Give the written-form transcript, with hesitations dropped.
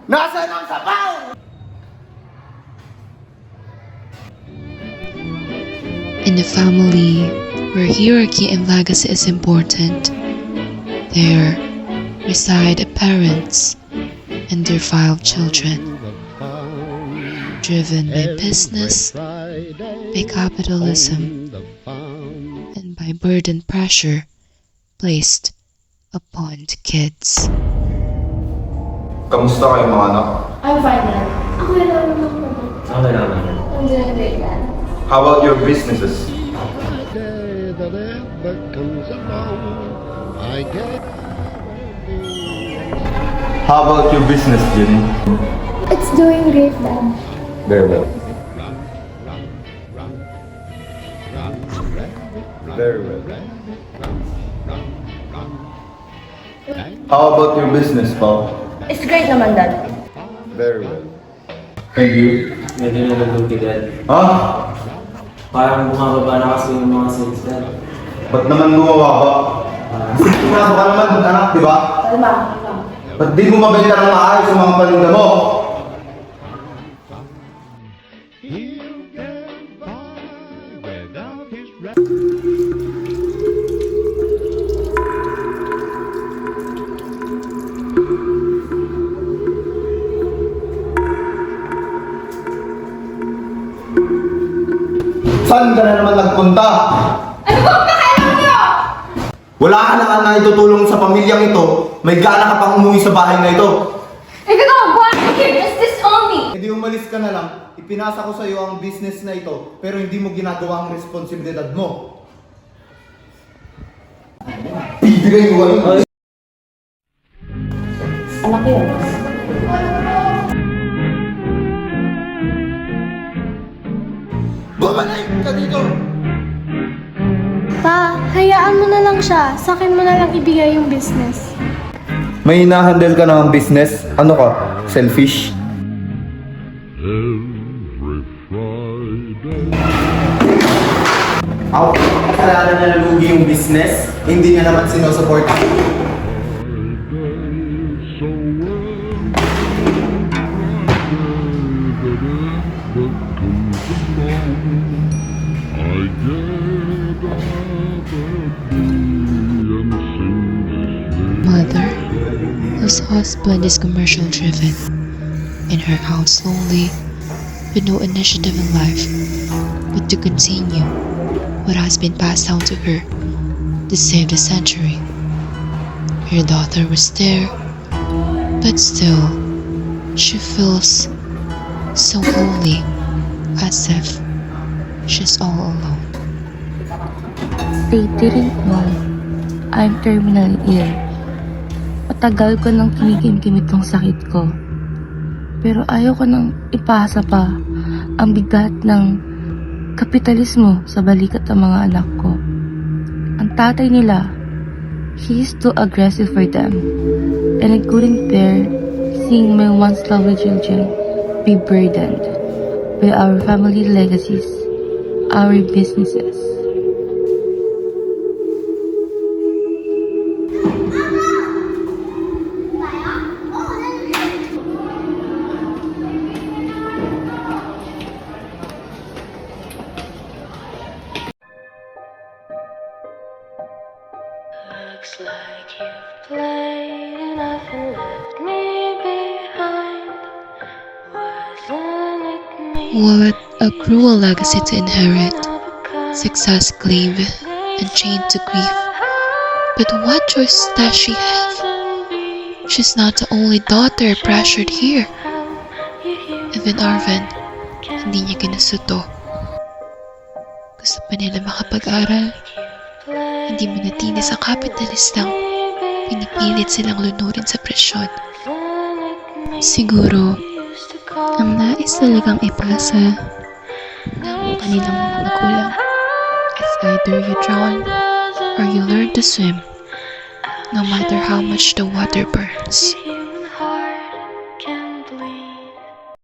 Nasaan ang sabaw? In a family where hierarchy and legacy is important, there reside parents and their 5 children, driven by business, by capitalism, and by burden pressure placed upon the kids. Kamusta kayo mga anak? I'm fine na. Ako na lang naman. Okay lang naman. Ang dinagay ka. How about your businesses? How about your business, Jenny? It's doing great, Dad. Very well. Very well. How about your business, Paul? It's great naman, Dad. Very well. Thank you. Medyo nalulugtigan. Ha? Parang bumababa na kasi yung mga sales dad. Ba't naman gumawa ba? Pinasok ka naman ng anak, di ba? Kalma. Ba't di mo mabenta ng maayos sa mga paninda mo? Saan ka na naman nagpunta? Ano bang pakialam niyo? Wala ka naman na itutulong sa pamilyang ito. May gana ka pang umuwi sa bahay na ito. If you don't want to keep this on me. E di umalis ka na lang. Ipinasa ko sa iyo ang business na ito, pero hindi mo ginagawa ang responsibilidad mo. Bibigay mo ano? Anak ko yun. Bumalik ka dito! Pa, hayaan mo na lang siya. Sa akin mo na lang ibigay yung business. May hinahandle ka ng business? Ano ka? Selfish? Ako, kasalanan na nalugi yung business, hindi niya naman sinusupport. Mother, whose husband is commercial driven, in her house slowly, with no initiative in life, but to continue what has been passed down to her to save the century. Her daughter was there, but still, she feels so lonely, as if she's all alone. They didn't know I'm terminally ill. Matagal ko nang kinikimkim itong sakit ko. Pero ayaw ko nang ipasa pa ang bigat ng kapitalismo sa balikat ng mga anak ko. Ang tatay nila, he's too aggressive for them. And I couldn't bear seeing my once lovely children be burdened by our family legacies, our businesses. Looks like you've played enough and left me behind. Wasn't it me? What a cruel legacy to inherit, success claimed and chained to grief. But what choice does she have? She's not the only daughter pressured here. Even Arvin, hindi niya ginusto to. Gusto pa nila makapag-aral. Hindi manatili sa kapitalistang pinipilit silang lunurin sa presyon. Siguro, ang nais talagang ipasa ng kanilang mga magulang is either you drown or you learn to swim, no matter how much the water burns.